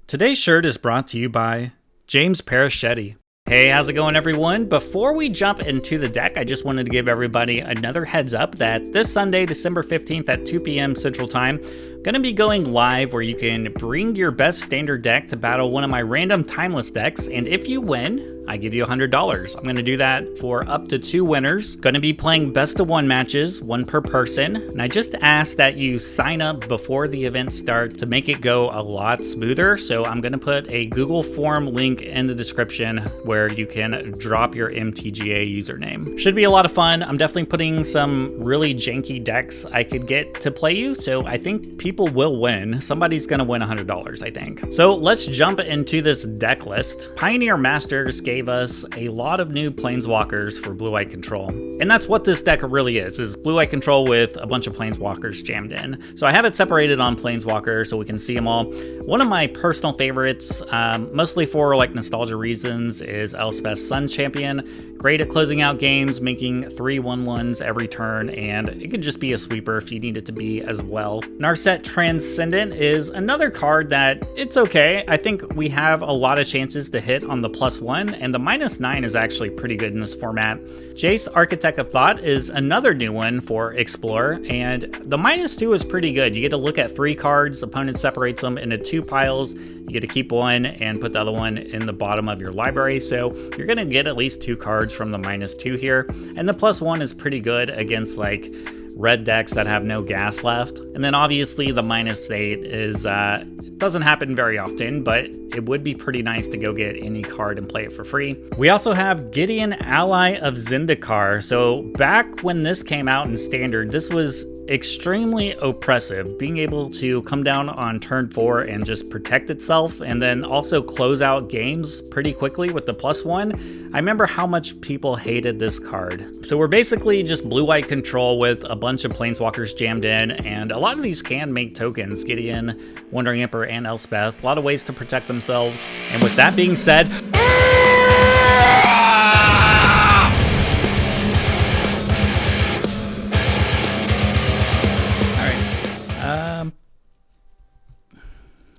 Today's shirt is brought to you by James Paraschetti. Hey, how's it going, everyone? Before we jump into the deck, I just wanted to give everybody another heads up that this Sunday, December 15th at 2 p.m. Central Time, I'm going to be going live where you can bring your best standard deck to battle one of my random timeless decks, and if you win, I give you $100. I'm going to do that for up to 2 winners. Going to be playing best of 1 matches, 1 per person, and I just ask that you sign up before the event starts to make it go a lot smoother, so I'm going to put a Google form link in the description where you can drop your MTGA username. Should be a lot of fun. I'm definitely putting some really janky decks I could get to play you, so I think people will win. Somebody's gonna win $100, I think. So let's jump into this deck list. Pioneer Masters gave us a lot of new Planeswalkers for blue-white control. And that's what this deck really is blue-white control with a bunch of Planeswalkers jammed in. So I have it separated on Planeswalker so we can see them all. One of my personal favorites, mostly for like nostalgia reasons, is Elspeth's Sun Champion. Great at closing out games, making 3/1/1s every turn, and it could just be a sweeper if you need it to be as well. Narset Transcendent is another card that it's okay. I think we have a lot of chances to hit on the +1, and the -9 is actually pretty good in this format. Jace, Architect of Thought, is another new one for Explore, and the -2 is pretty good. You get to look at 3 cards, the opponent separates them into 2 piles, you get to keep one and put the other one in the bottom of your library, so you're gonna get at least 2 cards from the -2 here, and the +1 is pretty good against like red decks that have no gas left. And then obviously the -8 is, it doesn't happen very often, but it would be pretty nice to go get any card and play it for free. We also have Gideon, Ally of Zendikar. So back when this came out in Standard, this was extremely oppressive, being able to come down on turn 4 and just protect itself, and then also close out games pretty quickly with the +1. I remember how much people hated this card. So we're basically just blue-white control with a bunch of Planeswalkers jammed in, and a lot of these can make tokens. Gideon, Wandering Emperor, and Elspeth. A lot of ways to protect themselves. And with that being said,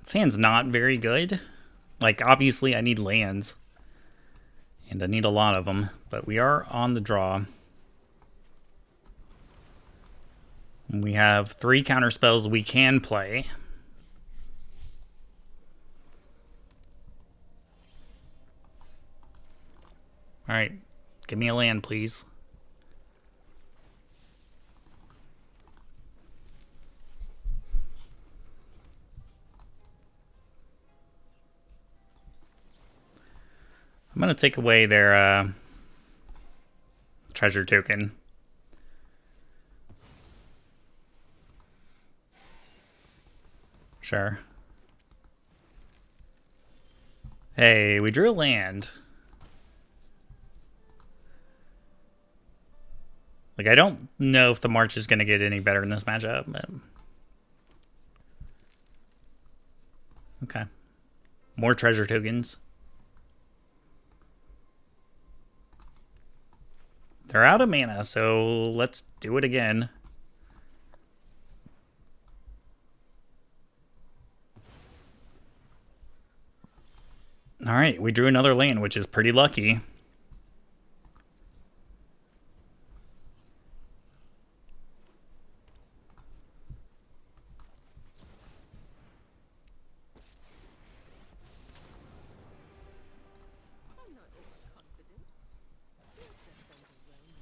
this hand's not very good. Like, obviously I need lands, and I need a lot of them, but we are on the draw. We have 3 counter spells we can play. All right, give me a land, please. I'm going to take away their treasure token. Sure. Hey, we drew a land. Like, I don't know if the March is going to get any better in this matchup, but... Okay. More treasure tokens. They're out of mana, so let's do it again. All right, we drew another land, which is pretty lucky.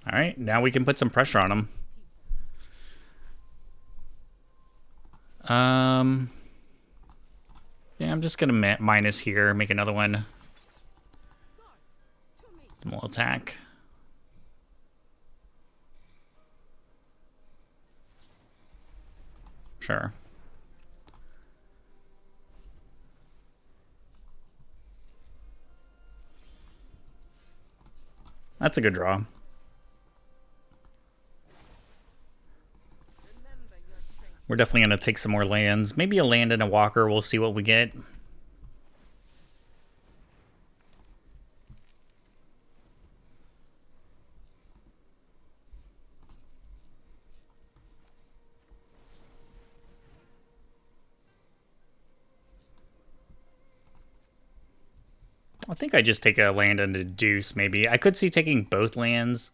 All right, now we can put some pressure on them. Yeah, I'm just gonna minus here, make another one. Then we'll attack. Sure. That's a good draw. We're definitely going to take some more lands. Maybe a land and a walker. We'll see what we get. I think I just take a land and a deuce, maybe. I could see taking both lands.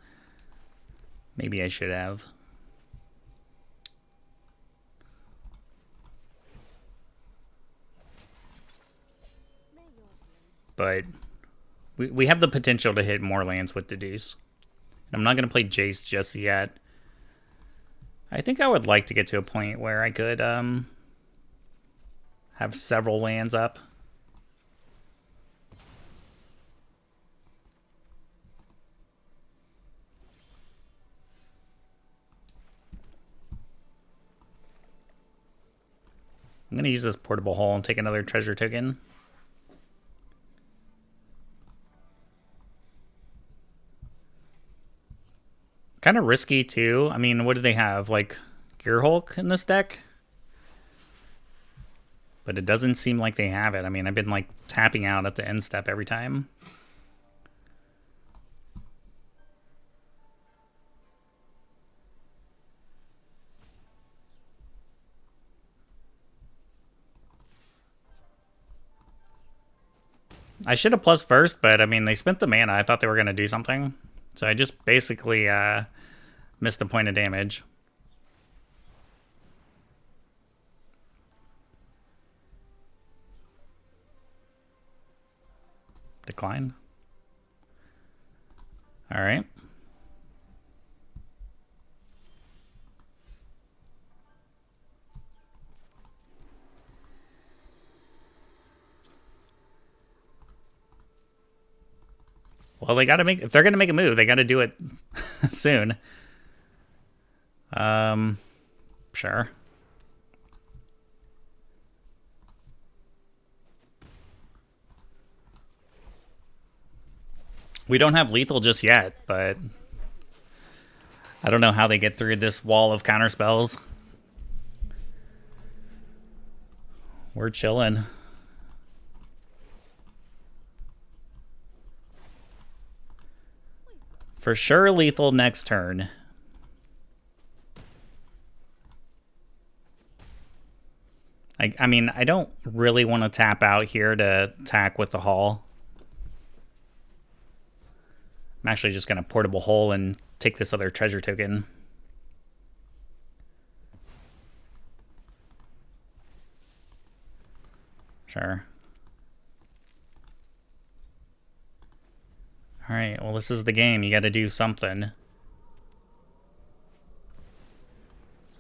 Maybe I should have. But we have the potential to hit more lands with the deuce. I'm not going to play Jace just yet. I think I would like to get to a point where I could have several lands up. I'm going to use this portable hole and take another treasure token. Kind of risky, too. I mean, what do they have? Like, Gearhulk in this deck? But it doesn't seem like they have it. I mean, I've been, like, tapping out at the end step every time. I should have plus first, but, I mean, they spent the mana. I thought they were going to do something. So I just basically missed a point of damage. Decline. All right. Well, they got to make, if they're going to make a move, they got to do it soon. Sure. We don't have lethal just yet, but I don't know how they get through this wall of counterspells. We're chilling. For sure, lethal next turn. I mean, I don't really want to tap out here to attack with the Hall. I'm actually just going to portable hole and take this other treasure token. Sure. All right, well, this is the game. You got to do something.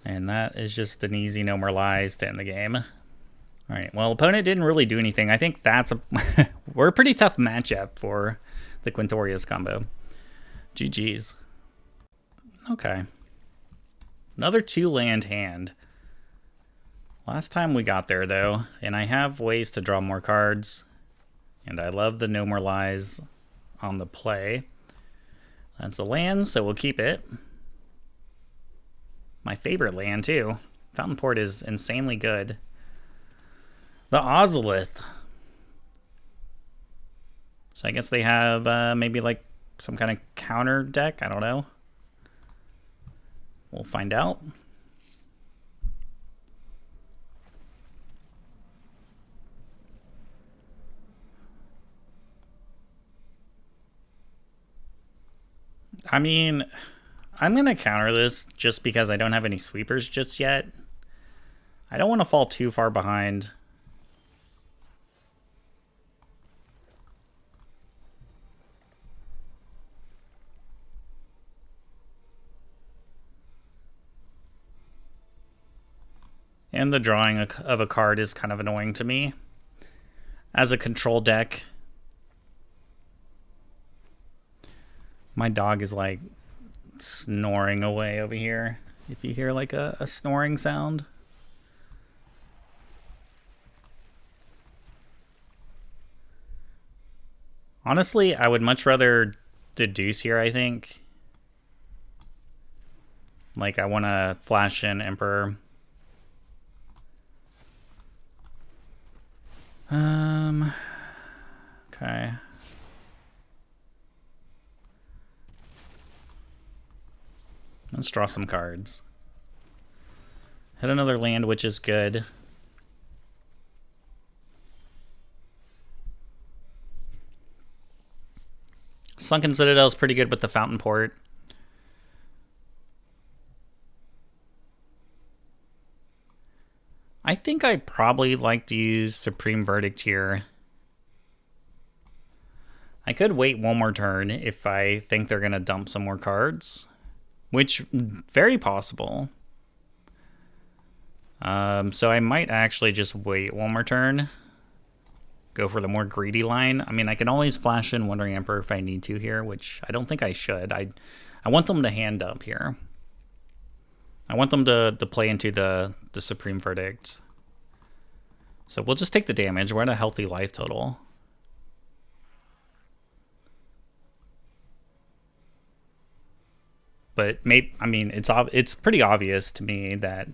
And that is just an easy no more lies to end the game. All right, well, opponent didn't really do anything. I think that's a... we're a pretty tough matchup for the Quintorius combo. GG's. Okay. Another 2-land hand. Last time we got there, though, and I have ways to draw more cards. And I love the no more lies on the play. That's a land, so we'll keep it. My favorite land, too. Fountain Port is insanely good. The Ozolith. So I guess they have maybe like some kind of counter deck. I don't know. We'll find out. I mean, I'm going to counter this just because I don't have any sweepers just yet. I don't want to fall too far behind. And the drawing of a card is kind of annoying to me. As a control deck, my dog is like snoring away over here. If you hear like a snoring sound. Honestly, I would much rather deduce here, I think. Like, I want to flash in Emperor. Okay. Let's draw some cards. Hit another land, which is good. Sunken Citadel is pretty good with the Fountain Port. I think I'd probably like to use Supreme Verdict here. I could wait one more turn if I think they're going to dump some more cards, which very possible. So I might actually just wait one more turn. Go for the more greedy line. I mean, I can always flash in Wandering Emperor if I need to here, which I don't think I should. I want them to hand up here. I want them to play into the Supreme Verdict. So we'll just take the damage. We're at a healthy life total. But I mean, it's pretty obvious to me that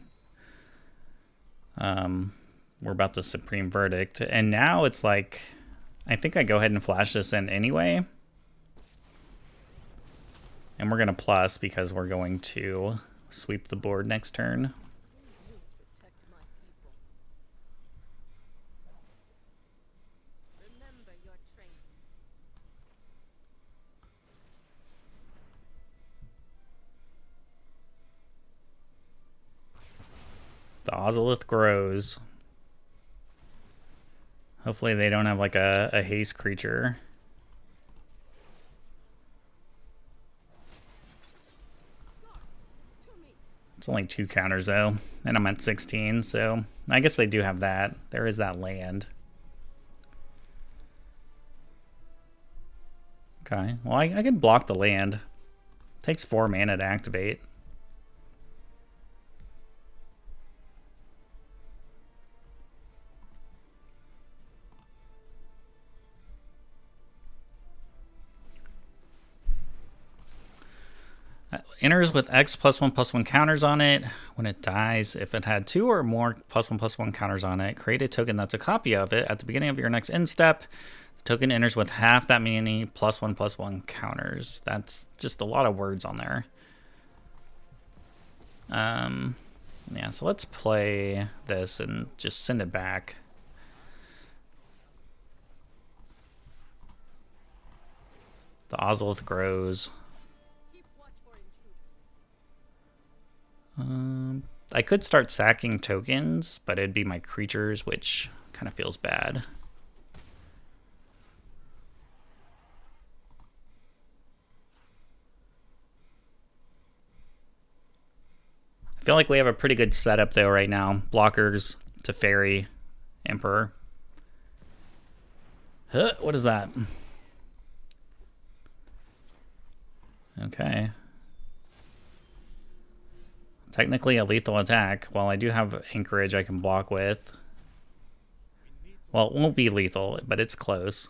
we're about to Supreme Verdict. And now it's like, I think I go ahead and flash this in anyway. And we're going to plus because we're going to sweep the board next turn. The Ozolith grows. Hopefully they don't have like a haste creature. It's only 2 counters though, and I'm at 16, so I guess they do have that. There is that land. Okay, well I can block the land. Takes 4 mana to activate. Enters with X +1/+1 counters on it. When it dies, if it had 2 or more +1/+1 counters on it, create a token that's a copy of it. At the beginning of your next end step, the token enters with half that many +1/+1 counters. That's just a lot of words on there. Yeah, so let's play this and just send it back. The Ozolith grows. I could start sacking tokens, but it'd be my creatures, which kind of feels bad. I feel like we have a pretty good setup though right now. Blockers to Fairy, Emperor. Huh, what is that? Okay. Technically a lethal attack. While I do have Anchorage I can block with. Well, it won't be lethal, but it's close.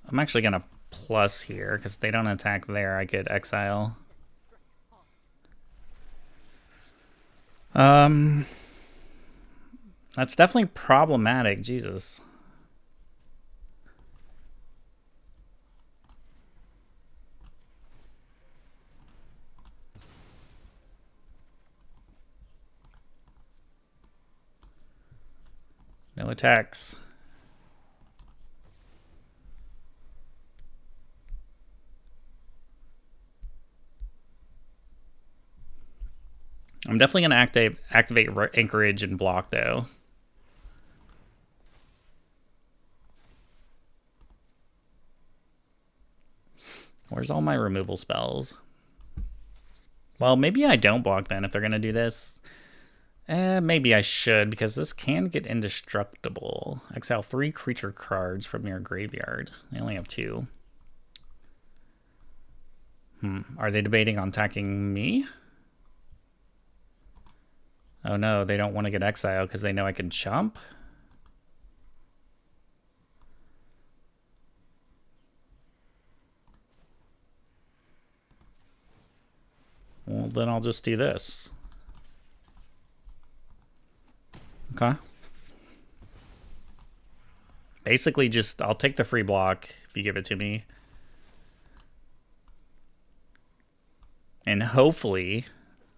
I'm actually going to plus here, because if they don't attack there, I could exile. That's definitely problematic. Jesus. No attacks. I'm definitely going to activate Anchorage and block, though. Where's all my removal spells? Well, maybe I don't block then if they're going to do this. Maybe I should, because this can get indestructible. Exile 3 creature cards from your graveyard. I only have 2. Are they debating on attacking me? Oh no, they don't want to get exiled because they know I can jump? Well, then I'll just do this. Okay. Basically just, I'll take the free block if you give it to me. And hopefully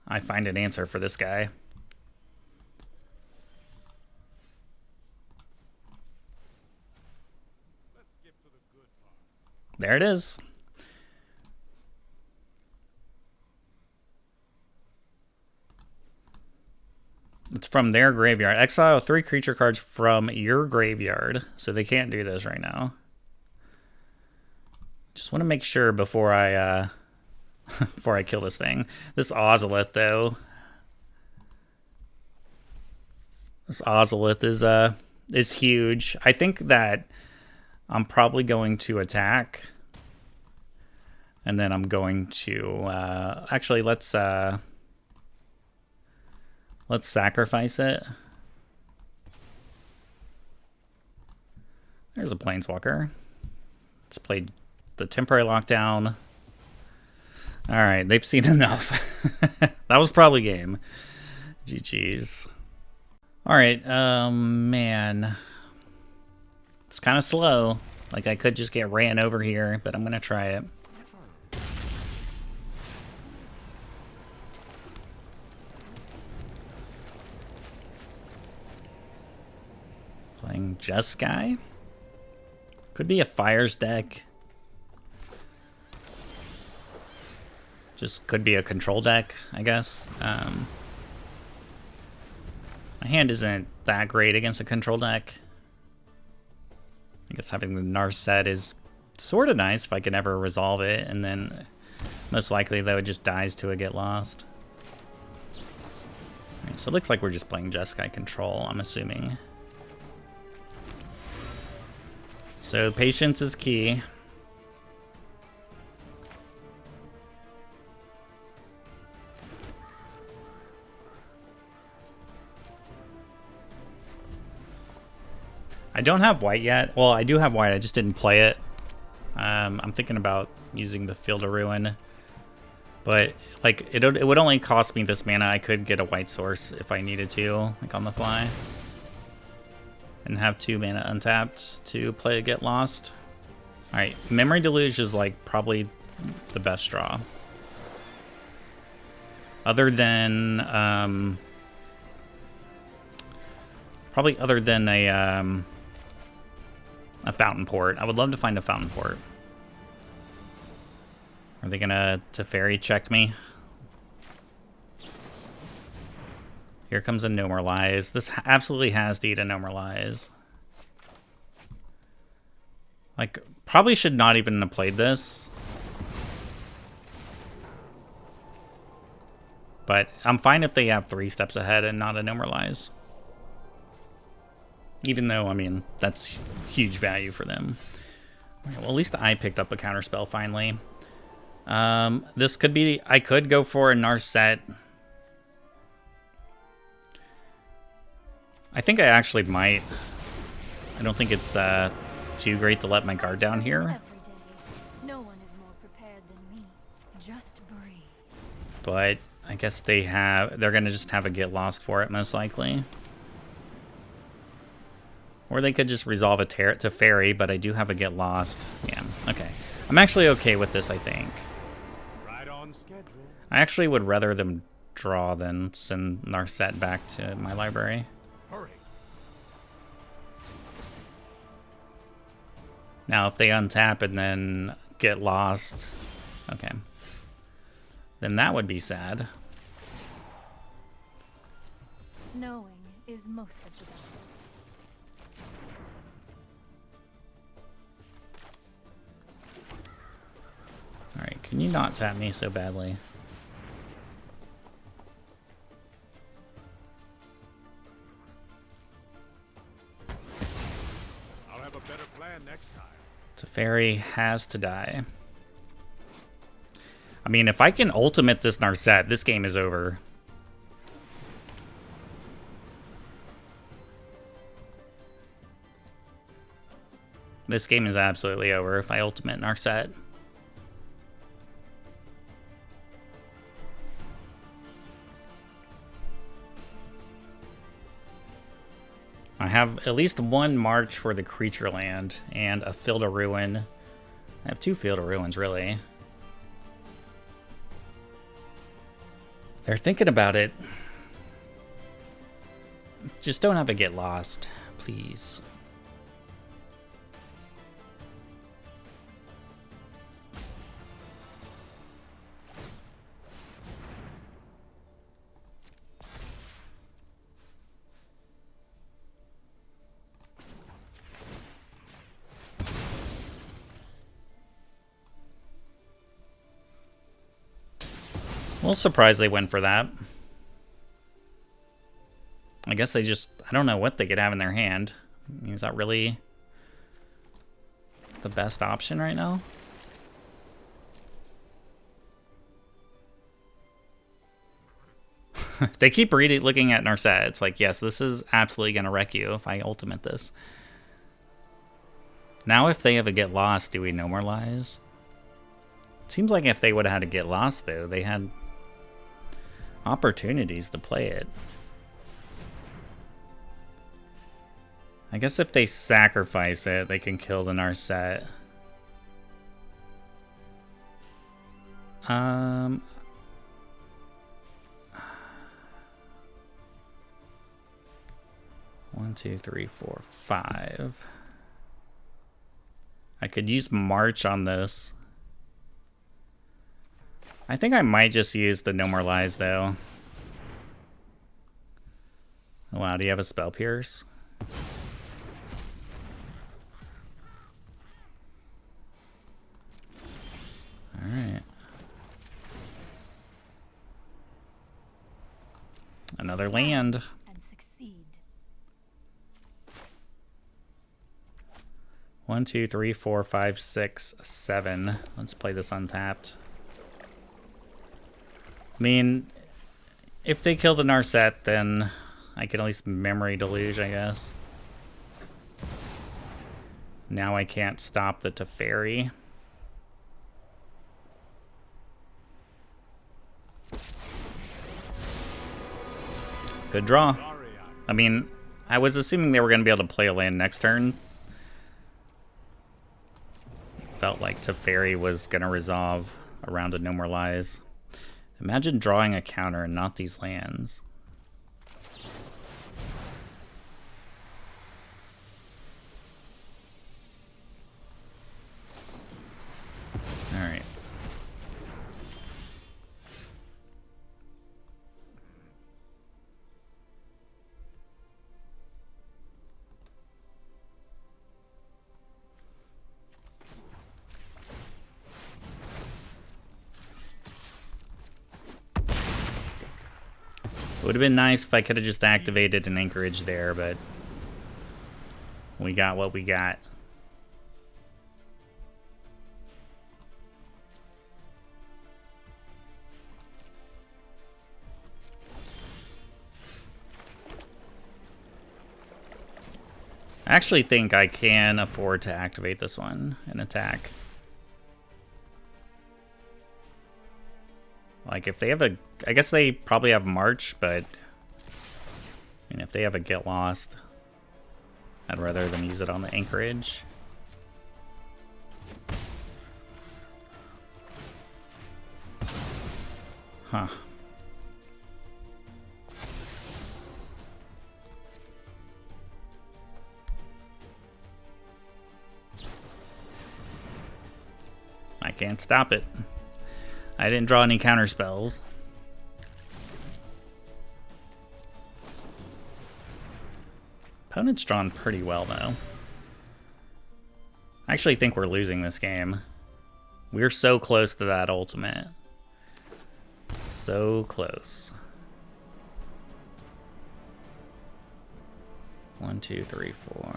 I find an answer for this guy. Let's skip to the good There it is. It's from their graveyard. Exile 3 creature cards from your graveyard. So they can't do this right now. Just want to make sure before I before I kill this thing. This Ozolith though. This Ozolith is huge. I think that I'm probably going to attack. And then I'm going to actually let's sacrifice it. There's a Planeswalker. Let's play the temporary lockdown. All right, they've seen enough. That was probably game. GG's. All right, man. It's kind of slow. Like I could just get ran over here, but I'm gonna try it. Playing Jeskai. Could be a Fires deck. Just could be a control deck, I guess. My hand isn't that great against a control deck. I guess having the Narset is sort of nice if I can ever resolve it, and then most likely though it just dies to a Get Lost. Right, so it looks like we're just playing Jeskai control, I'm assuming. So patience is key. I don't have white yet. Well, I do have white, I just didn't play it. I'm thinking about using the Field of Ruin. But, like, it would only cost me this mana. I could get a white source if I needed to, like on the fly. And have 2 mana untapped to play Get Lost. Alright, Memory Deluge is, like, probably the best draw. Other than, probably other than a Fountain Port. I would love to find a Fountain Port. Are they gonna Teferi check me? Here comes a No More Lies. This absolutely has to eat a No More Lies. Like, probably should not even have played this. But I'm fine if they have 3 steps ahead and not a No More Lies. Even though, I mean, that's huge value for them. Well, at least I picked up a counterspell finally. This could be... I could go for a Narset. I think I actually might. I don't think it's too great to let my guard down here. No one is more prepared than me. Just breathe. But I guess they're gonna just have a Get Lost for it, most likely. Or they could just resolve a Teferi, but I do have a Get Lost. Yeah, okay. I'm actually okay with this, I think. Right on schedule. I actually would rather them draw than send Narset back to my library. Hurry. Now, if they untap and then Get Lost, okay. Then that would be sad. Knowing is most of the battle. Alright, can you not tap me so badly? I'll have a better plan next time. Teferi has to die. I mean, if I can ultimate this Narset, this game is over. This game is absolutely over if I ultimate Narset. I have at least 1 March for the Creature Land and a Field of Ruin. I have 2 Field of Ruins, really. They're thinking about it. Just don't have it get lost, please. little surprised they went for that. I guess they just, I don't know what they could have in their hand. I mean, is that really the best option right now? They keep looking at Narset. It's like, yes, this is absolutely going to wreck you if I ultimate this. Now if they have a Get Lost, do we No More Lies? It seems like if they would have had to Get Lost, though, they had opportunities to play it. I guess if they sacrifice it, they can kill the Narset. One, two, three, four, five. I could use March on this. I think I might just use the No More Lies, though. Oh, wow, do you have a Spell Pierce? Alright. Another land. And succeed. 1, 2, 3, 4, 5, 6, 7. Let's play this untapped. I mean, if they kill the Narset, then I can at least Memory Deluge, I guess. Now I can't stop the Teferi. Good draw. I mean, I was assuming they were going to be able to play a land next turn. Felt like Teferi was going to resolve around a No More Lies. Imagine drawing a counter and not these lands. Alright. It would have been nice if I could have just activated an anchorage there, but we got what we got. I actually think I can afford to activate this one and attack. Like, if they have a... I guess they probably have March, but... I mean, if they have a Get Lost, I'd rather than use it on the anchorage. Huh. I can't stop it. I didn't draw any counter spells. Opponent's drawn pretty well, though. I actually think we're losing this game. We're so close to that ultimate. So close. 1, 2, 3, 4.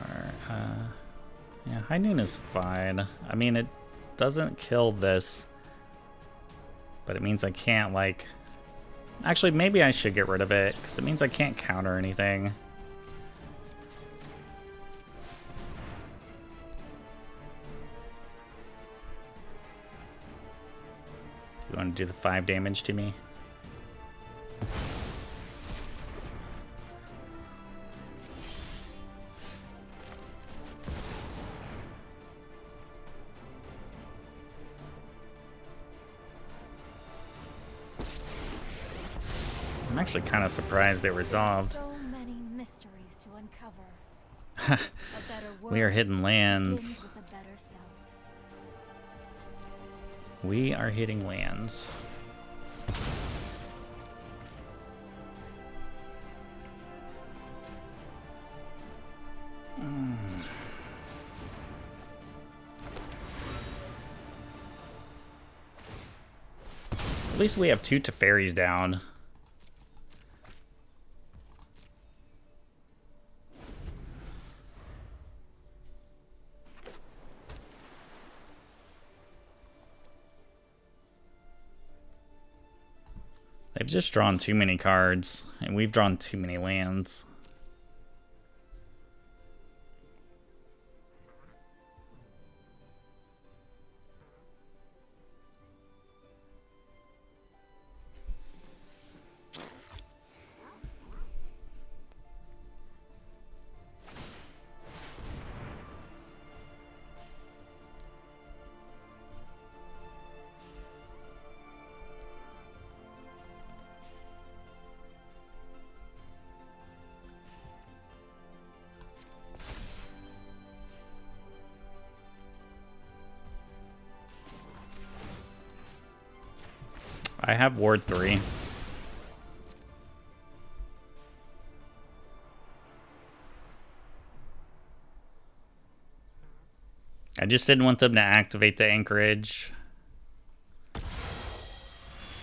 Yeah, High Noon is fine. I mean, it doesn't kill this. But it means I can't, like... Actually, maybe I should get rid of it, because it means I can't counter anything. You want to do the 5 damage to me? I'm actually kind of surprised it resolved. So many mysteries to uncover. We are hitting lands. We are hitting lands. least we have 2 Teferis down. They've just drawn too many cards, and we've drawn too many lands. I have Ward 3. I just didn't want them to activate the anchorage.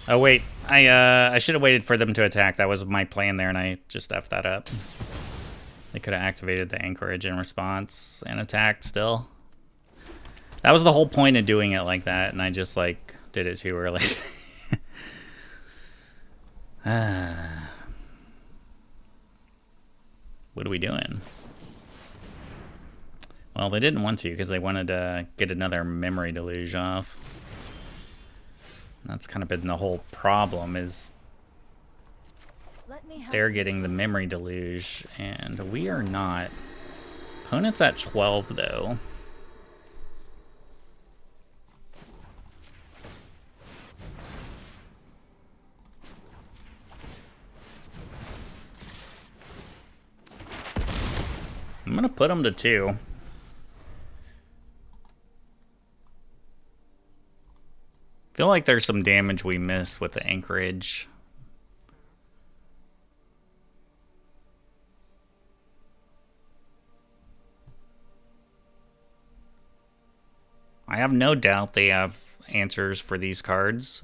Oh wait, I should have waited for them to attack. That was my plan there, and I just effed that up. They could have activated the anchorage in response and attacked still. That was the whole point of doing it like that, and I just like did it too early. What are we doing? Well, they didn't want to because they wanted to get another memory deluge off. That's kind of been the whole problem, is they're getting the memory deluge and we are not. Opponent's at 12 though. I'm gonna put them to 2. Feel like there's some damage we missed with the anchorage. I have no doubt they have answers for these cards.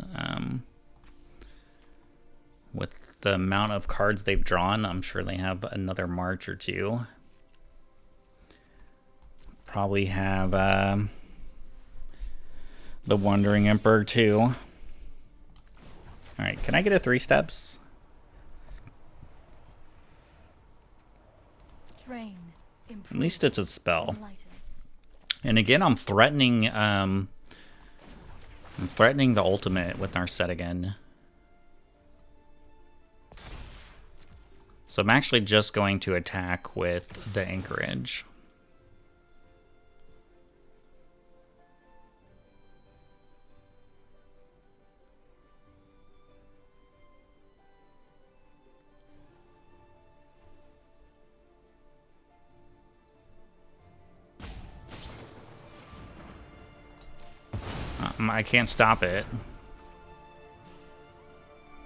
With the amount of cards they've drawn, I'm sure they have another March or 2. Probably have the Wandering Emperor too. Alright, can I get a 3 steps? Train, At least it's a spell. And again, I'm threatening the ultimate with our set again. So I'm actually just going to attack with the anchorage. I can't stop it.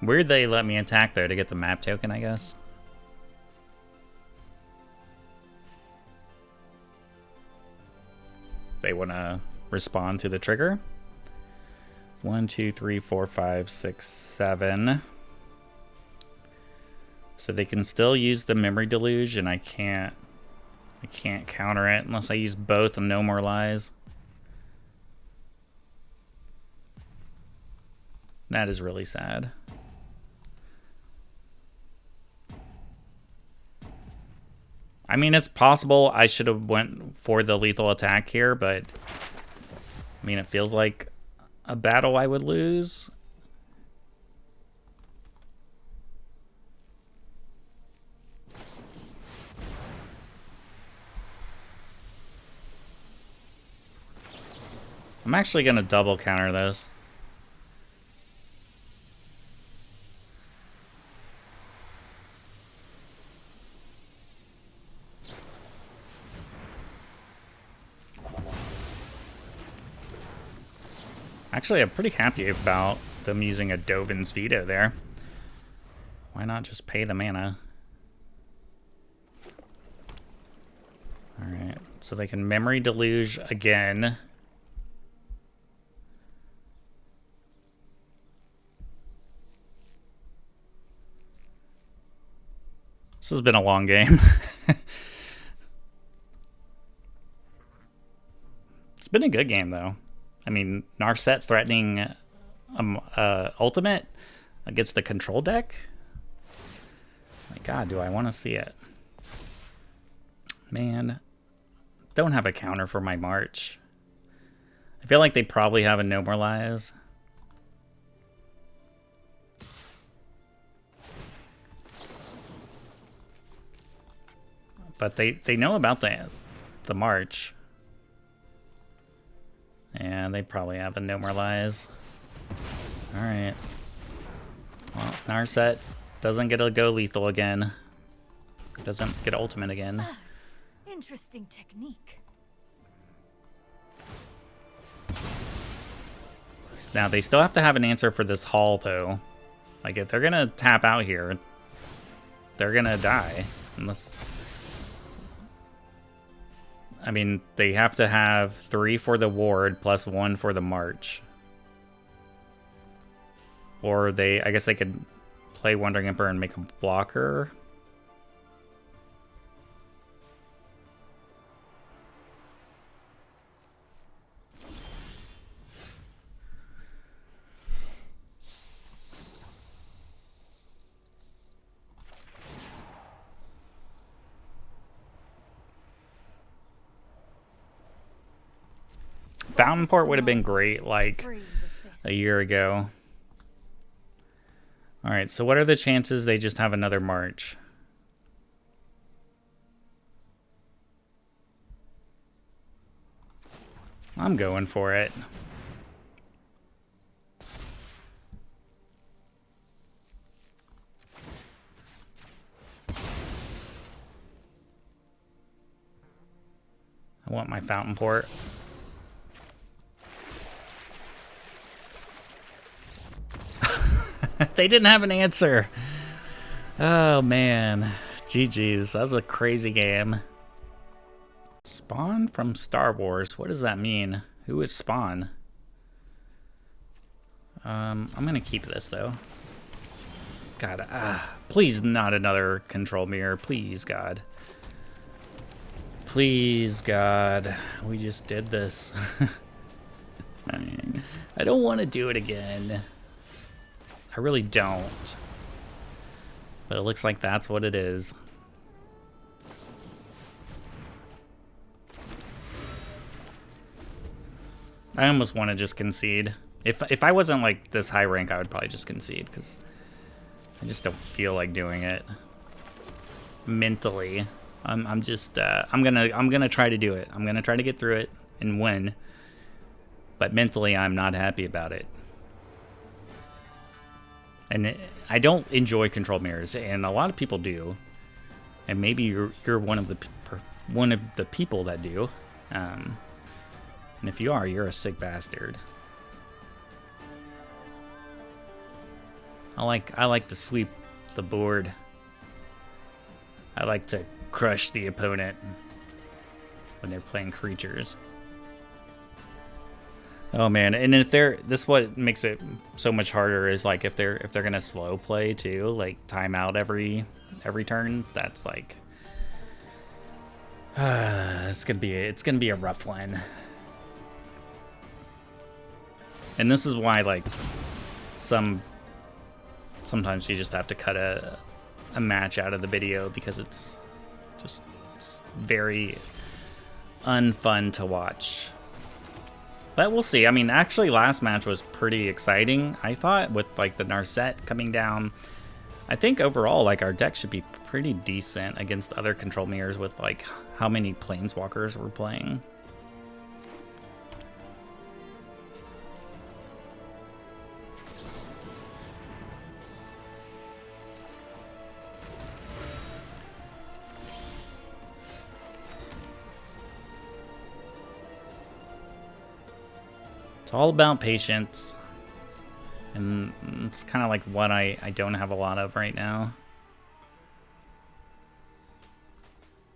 Weird they let me attack there to get the map token, I guess. They want to respond to the trigger. 1, 2, 3, 4, 5, 6, 7. So they can still use the memory deluge, and I can't counter it unless I use both and no more lies. That is really sad. I mean, it's possible I should have went for the lethal attack here, but I mean, it feels like a battle I would lose. I'm actually going to double counter this. Actually, I'm pretty happy about them using a Dovin's Veto there. Why not just pay the mana? Alright, so they can Memory Deluge again. has been a long game. It's been a good game, though. I mean, Narset threatening ultimate against the control deck. My God, do I want to see it? Man, don't have a counter for my March. I feel like they probably have a No More Lies. But they know about the March. And they probably have a No More Lies. Alright. Well, Narset doesn't get to go lethal again. Doesn't get ultimate again. Interesting technique. Now, they still have to have an answer for this Hall, though. Like, if they're gonna tap out here, they're gonna die. Unless... I mean, they have to have 3 for the ward plus 1 for the march. Or I guess they could play Wandering Emperor and make a blocker. Fountain Port would have been great, like, a year ago. Alright, so what are the chances they just have another march? I'm going for it. I want my Fountain Port. They didn't have an answer. Oh, man. GG's. That was a crazy game. Spawn from Star Wars. What does that mean? Who is Spawn? I'm going to keep this, though. God, please not another control mirror. Please, God. Please, God. We just did this. I don't want to do it again. I really don't. But it looks like that's what it is. I almost want to just concede. If I wasn't like this high rank, I would probably just concede because I just don't feel like doing it. Mentally, I'm gonna try to do it. I'm gonna try to get through it and win. But mentally, I'm not happy about it. And I don't enjoy control mirrors, and a lot of people do. And maybe you're one of the people that do. And if you are, you're a sick bastard. I like to sweep the board. I like to crush the opponent when they're playing creatures. Oh man, and if this what makes it so much harder is like if they're gonna slow play too, like time out every turn. That's like it's gonna be a rough one. And this is why like sometimes you just have to cut a match out of the video because it's very unfun to watch. But we'll see. I mean, actually, last match was pretty exciting, I thought, with, like, the Narset coming down. I think overall, like, our deck should be pretty decent against other control mirrors with, like, how many Planeswalkers we're playing. It's all about patience, and it's kind of like what I don't have a lot of right now.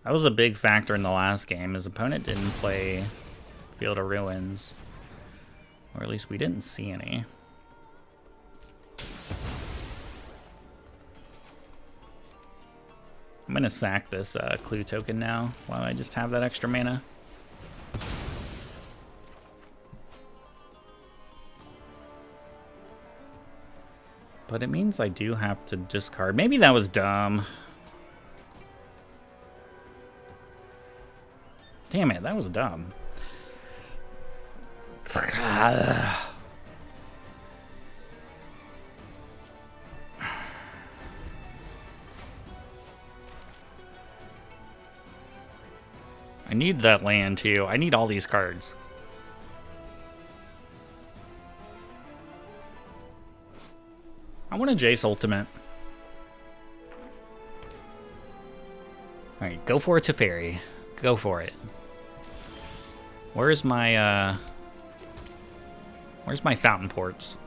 That was a big factor in the last game. His opponent didn't play Field of Ruins, or at least we didn't see any. I'm gonna sack this clue token now while I just have that extra mana. But it means I do have to discard. Maybe that was dumb. Damn it, that was dumb. I need that land too. I need all these cards. I want a Jace Ultimate. Alright, go for it, Teferi. Go for it. Where's my fountain ports?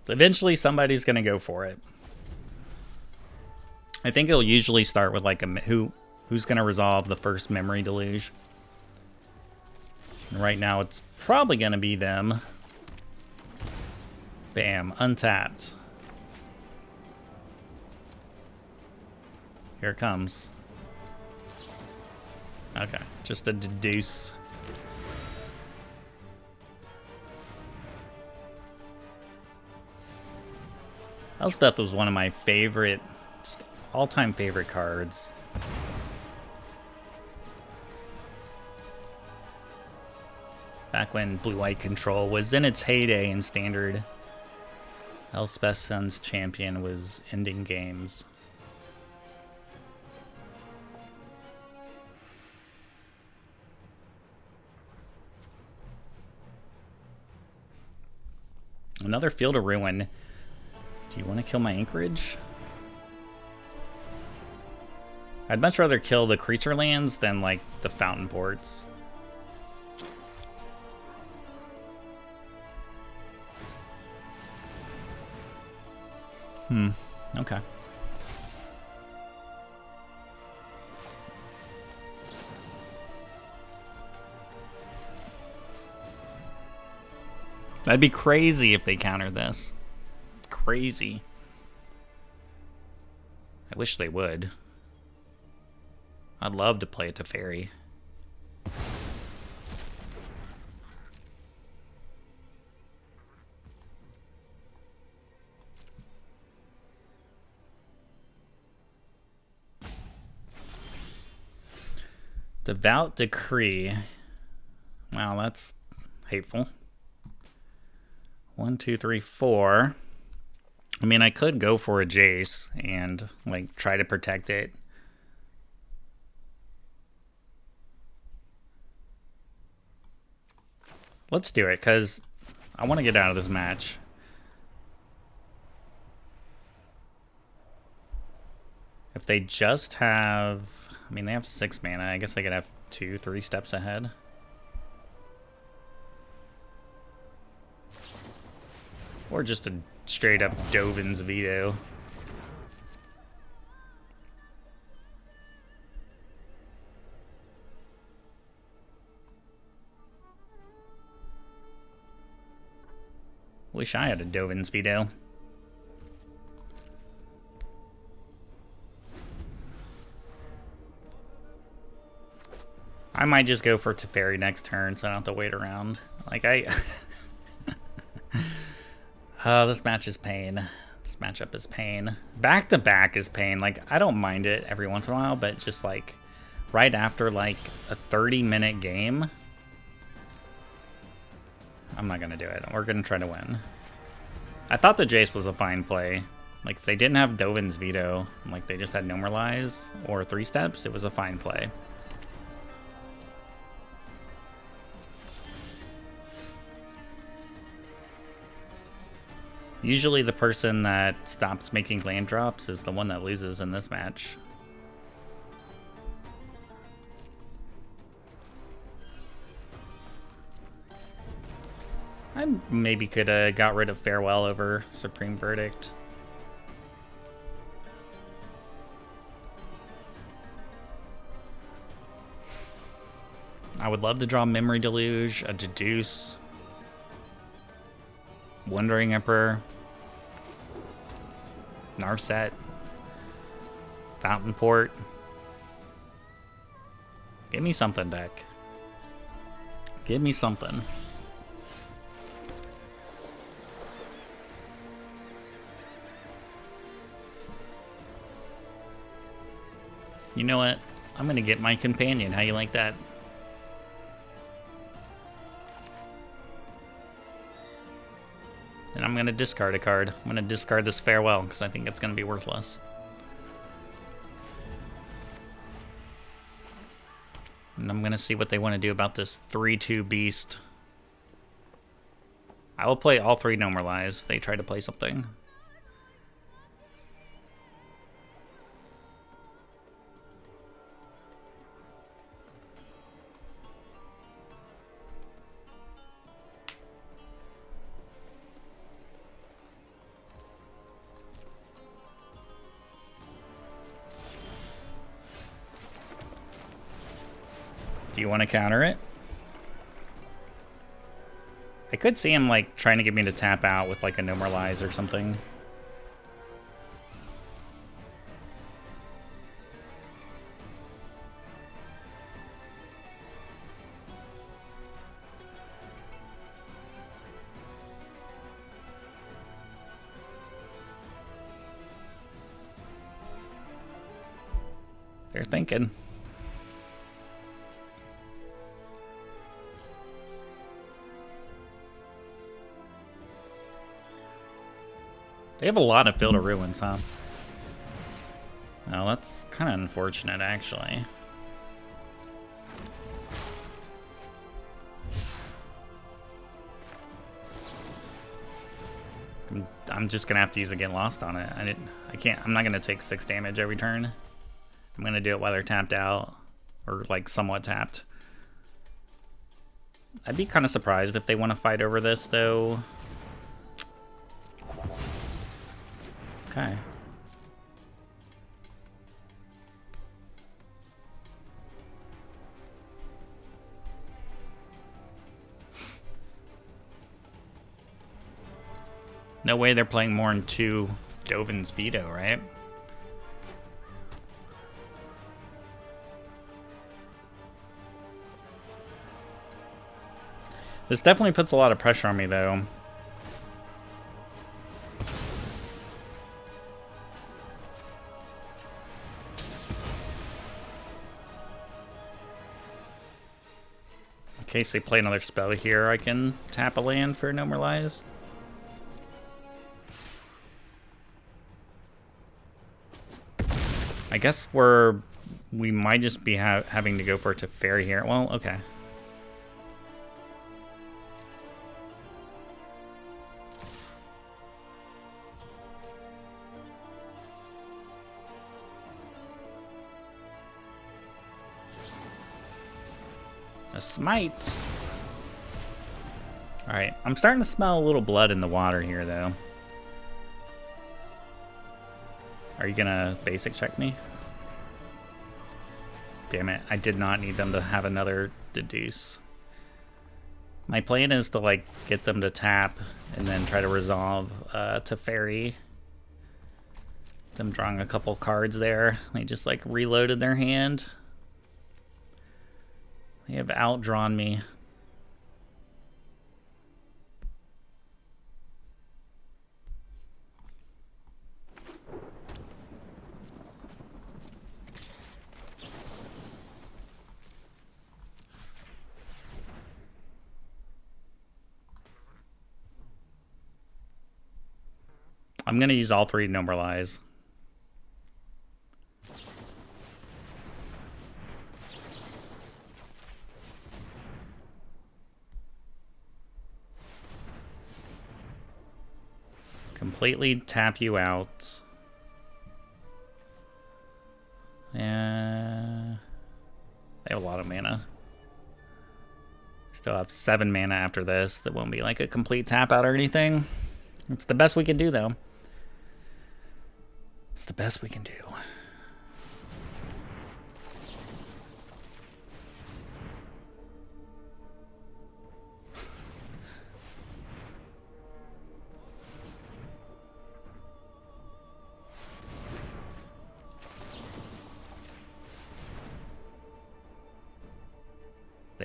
Eventually somebody's gonna go for it. I think it'll usually start with like who's gonna resolve the first memory deluge. And right now it's probably gonna be them. Bam, untapped. Here it comes. Okay, just a deduce. Elspeth was one of my favorite, just all-time favorite cards. Back when Blue-White Control was in its heyday in Standard, Elspeth's Son's Champion was ending games. Another Field of Ruin. Do you want to kill my Anchorage? I'd much rather kill the creature lands than, like, the fountain ports. Okay. That'd be crazy if they counter this. Crazy. I wish they would. I'd love to play it to Teferi. Devout Decree. Wow, that's hateful. 1, 2, 3, 4. I mean, I could go for a Jace and, like, try to protect it. Let's do it, because I want to get out of this match. If they just have... I mean, they have 6 mana. I guess they could have 2, 3 steps ahead. Or just a straight up Dovin's Veto. Wish I had a Dovin's Veto. I might just go for Teferi next turn so I don't have to wait around. Like, oh, this match is pain. This matchup is pain. Back to back is pain. Like, I don't mind it every once in a while, but just like right after like a 30-minute game, I'm not gonna do it. We're gonna try to win. I thought the Jace was a fine play. Like, if they didn't have Dovin's Veto, like they just had No More Lies or 3 steps, it was a fine play. Usually the person that stops making land drops is the one that loses in this match. I maybe could have got rid of Farewell over Supreme Verdict. I would love to draw Memory Deluge, a Deduce, Wandering Emperor, Narset, Fountain Port. Give me something, deck. Give me something. You know what? I'm gonna get my companion. How you like that? And I'm gonna discard a card. I'm gonna discard this Farewell because I think it's gonna be worthless. And I'm gonna see what they want to do about this 3/2 beast. I will play all 3 Normalize if they try to play something. Do you want to counter it? I could see him like trying to get me to tap out with like a Normalize or something. They're thinking. They have a lot of Field of Ruins, huh? Well, that's kind of unfortunate, actually. I'm just gonna have to use a Get Lost on it. I can't. I'm not gonna take 6 damage every turn. I'm gonna do it while they're tapped out, or like somewhat tapped. I'd be kind of surprised if they want to fight over this, though. Okay. No way they're playing more than 2 Dovin's Veto, right? This definitely puts a lot of pressure on me, though. In case they play another spell here, I can tap a land for Normalize. I guess we might just be having to go for it to Fairy here. Well, okay. A Smite. Alright, I'm starting to smell a little blood in the water here, though. Are you gonna basic check me? Damn it, I did not need them to have another Deduce. My plan is to, like, get them to tap and then try to resolve to Fairy. Them drawing a couple cards there. They just, like, reloaded their hand. They have outdrawn me. I'm going to use all 3 Normalize. Completely tap you out. Yeah. They have a lot of mana. Still have 7 mana after this. That won't be like a complete tap out or anything. It's the best we can do, though. It's the best we can do.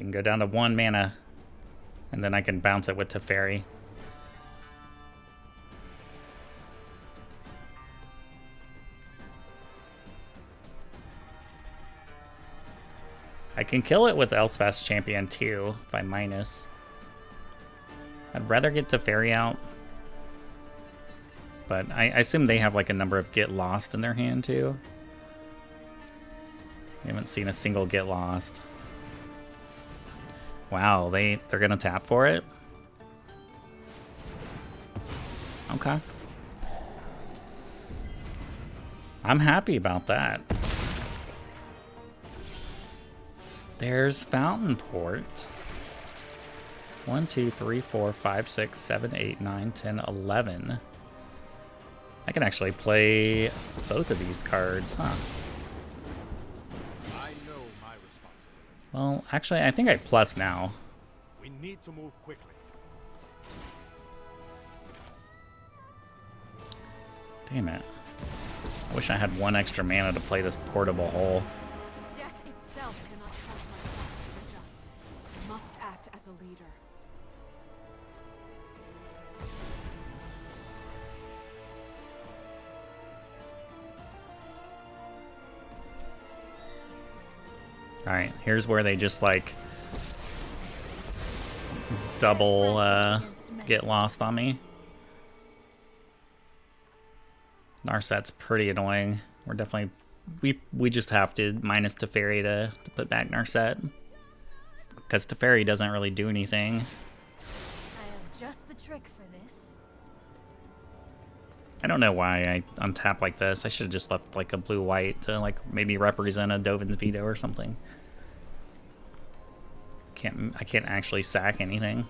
They can go down to 1 mana, and then I can bounce it with Teferi. I can kill it with Elspeth's Champion too, if I minus. I'd rather get Teferi out. But I assume they have like a number of Get Lost in their hand too. I haven't seen a single Get Lost. Wow, they're gonna tap for it? Okay. I'm happy about that. There's Fountain Port. 1, 2, 3, 4, 5, 6, 7, 8, 9, 10, 11. I can actually play both of these cards, huh? I know my responsibility. Well, actually, I think I plus now. We need to move quickly. Damn it. I wish I had 1 extra mana to play this portable hole. Death itself cannot halt my quest for justice. I must act as a leader. Alright, here's where they just like double get lost on me. Narset's pretty annoying. We're definitely we just have to minus Teferi to put back Narset. Because Teferi doesn't really do anything. I have just the trick for this. I don't know why I untap like this. I should have just left like a blue-white to like maybe represent a Dovin's Veto or something. I can't actually sack anything.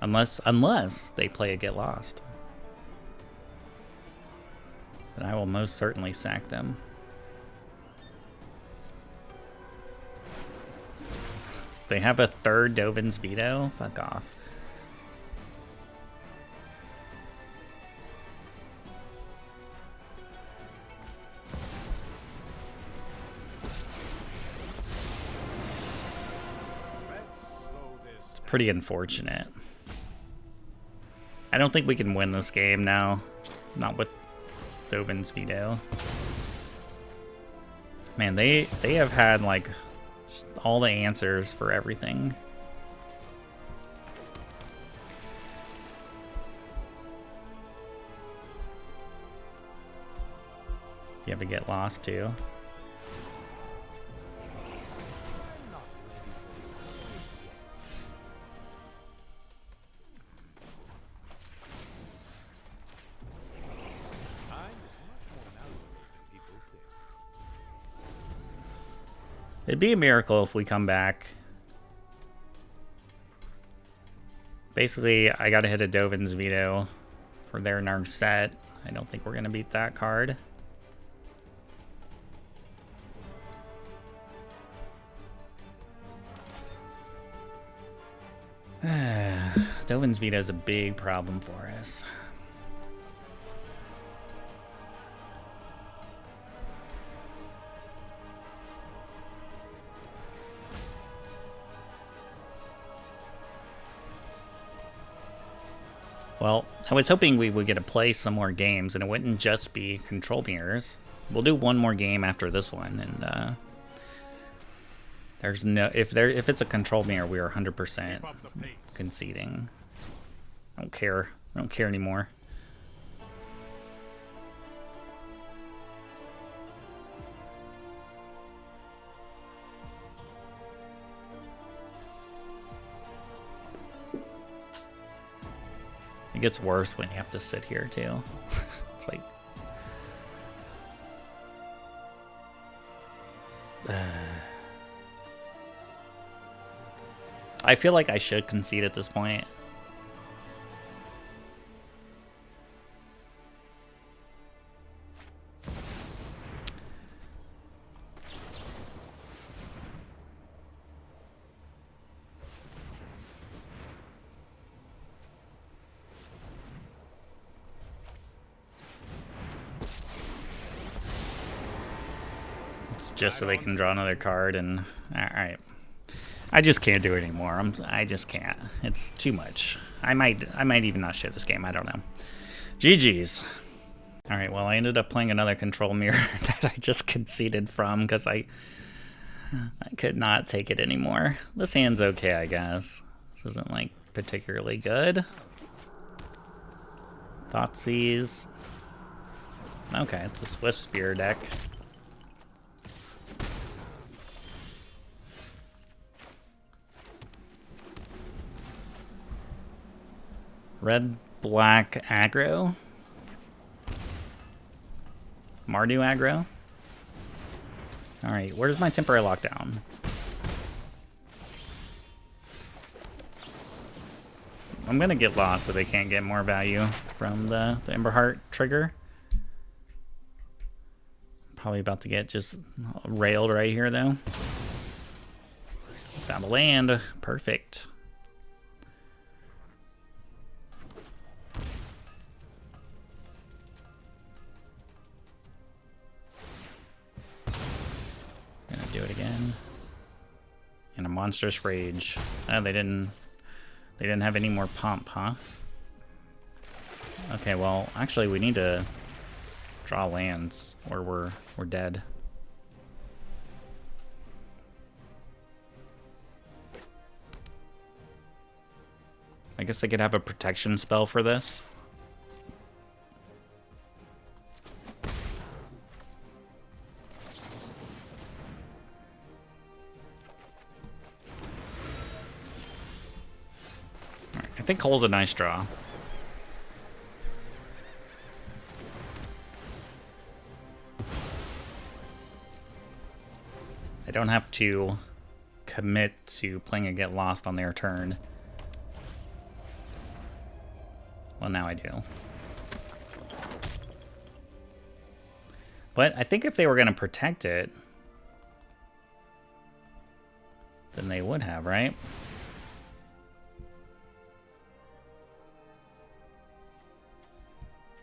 Unless they play a Get Lost. Then I will most certainly sack them. They have a 3rd Dovin's Veto? Fuck off. It's pretty unfortunate. I don't think we can win this game now. Not with Dovin's Veto. Man, they have had like just all the answers for everything. You have to get lost too. It'd be a miracle if we come back. Basically, I gotta hit a Dovin's Veto for their Narset. I don't think we're gonna beat that card. Dovin's Veto is a big problem for us. Well, I was hoping we would get to play some more games and it wouldn't just be control mirrors. We'll do one more game after this one, and there's no if it's a control mirror, we are 100% conceding. I don't care. I don't care anymore. It gets worse when you have to sit here too. It's like I feel like I should concede at this point. taps just so they can draw another card, and alright. I just can't do it anymore. I just can't. It's too much. I might even not share this game. I don't know. GG's. Alright, well, I ended up playing another control mirror that I just conceded from because I could not take it anymore. This hand's okay, I guess. This isn't, like, particularly good. Thoughtseize. Okay, it's a Swift Spear deck. Red, black, aggro. Mardu aggro. Alright, where's my temporary lockdown? I'm gonna get lost so they can't get more value from the Emberheart trigger. Probably about to get just railed right here, though. Found a land. Perfect. Gonna do it again. And a monstrous rage. Oh, they didn't have any more pump, huh? Okay, well, actually, we need to draw lands, or we're dead. I guess I could have a protection spell for this. Alright, I think Hull's a nice draw. I don't have to commit to playing a Get Lost on their turn. Well, now I do. But I think if they were going to protect it, then they would have, right?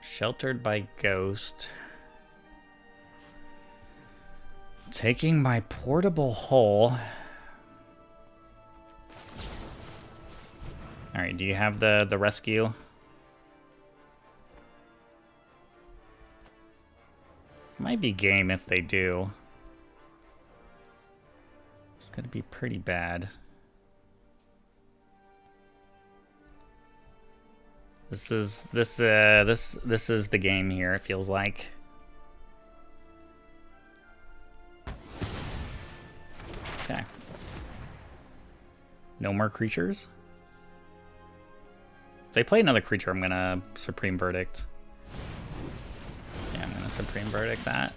Sheltered by Ghost. Taking my portable hull. Alright, do you have the rescue? Might be game if they do. It's gonna be pretty bad. This is the game here, it feels like. Okay. No more creatures? If they play another creature, I'm gonna Supreme Verdict. Yeah, I'm gonna Supreme Verdict that.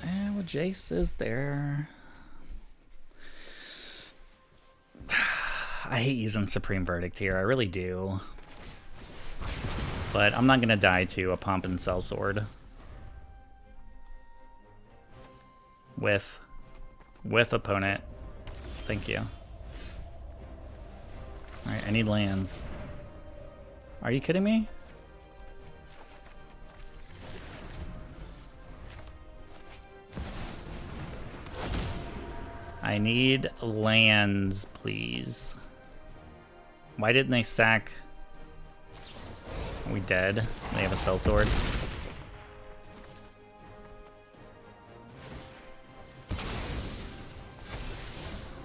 And well, Jace is there. I hate using Supreme Verdict here, I really do. But I'm not gonna die to a Pump and Cell Sword. With opponent. Thank you. Alright, I need lands. Are you kidding me? I need lands, please. Why didn't they sack? Are we dead? They have a Cell Sword.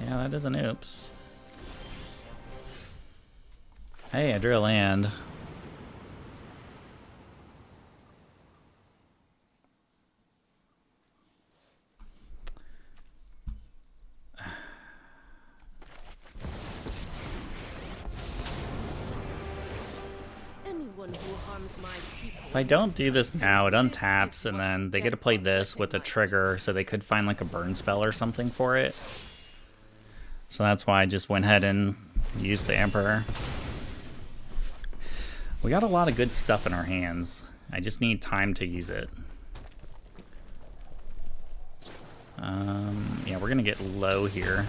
Yeah, that is an oops. Hey, I drew a land. If I don't do this now, it untaps, and then they get to play this with a trigger, so they could find like a burn spell or something for it. So that's why I just went ahead and used the Emperor. We got a lot of good stuff in our hands. I just need time to use it. Yeah, we're gonna get low here.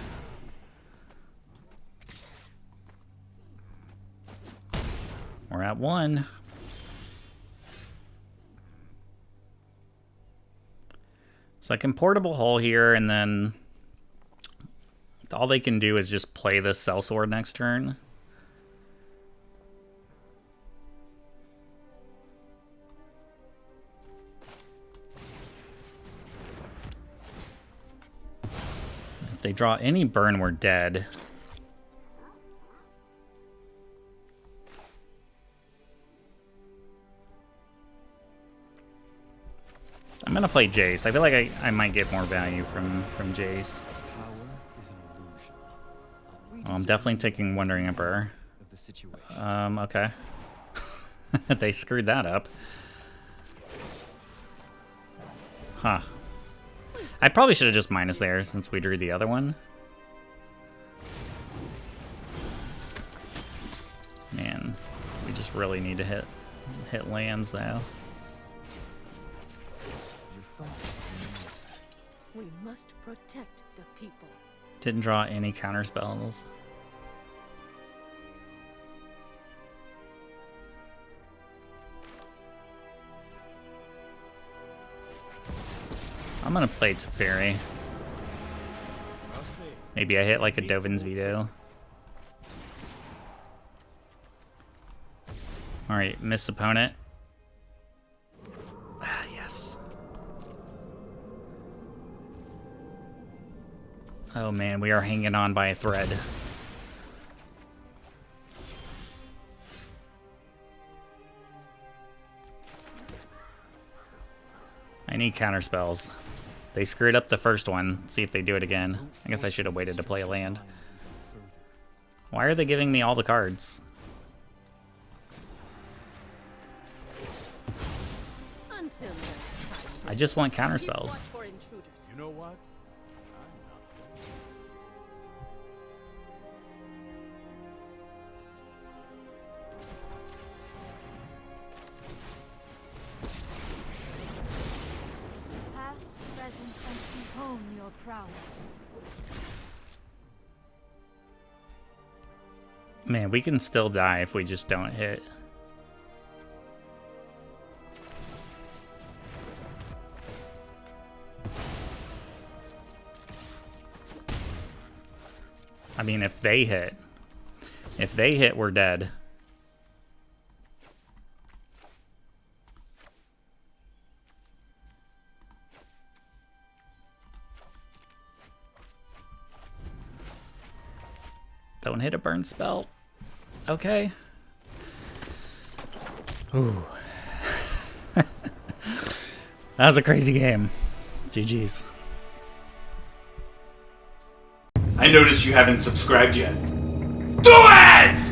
We're at 1. So I can portable hull here, and then all they can do is just play this sellsword next turn. If they draw any burn, we're dead. I'm gonna play Jace. I feel like I might get more value from Jace. Oh, I'm definitely taking Wandering Emperor. Okay. They screwed that up. Huh. I probably should have just minus there since we drew the other one. Man, we just really need to hit lands though. We must protect the people. Didn't draw any counter spells. I'm gonna play Teferi. Maybe I hit like a Dovin's Veto. Alright, miss opponent. Ah, yes. Oh man, we are hanging on by a thread. I need counter spells. They screwed up the first one. See if they do it again. I guess I should have waited to play a land. Why are they giving me all the cards? Until next time. I just want counter spells. Watch for intruders. You know what? Past, present, and to hone your prowess. Man, we can still die if we just don't hit. I mean, if they hit. If they hit, we're dead. Don't hit a burn spell. Okay. Ooh. That was a crazy game. GG's. I notice you haven't subscribed yet. Do it!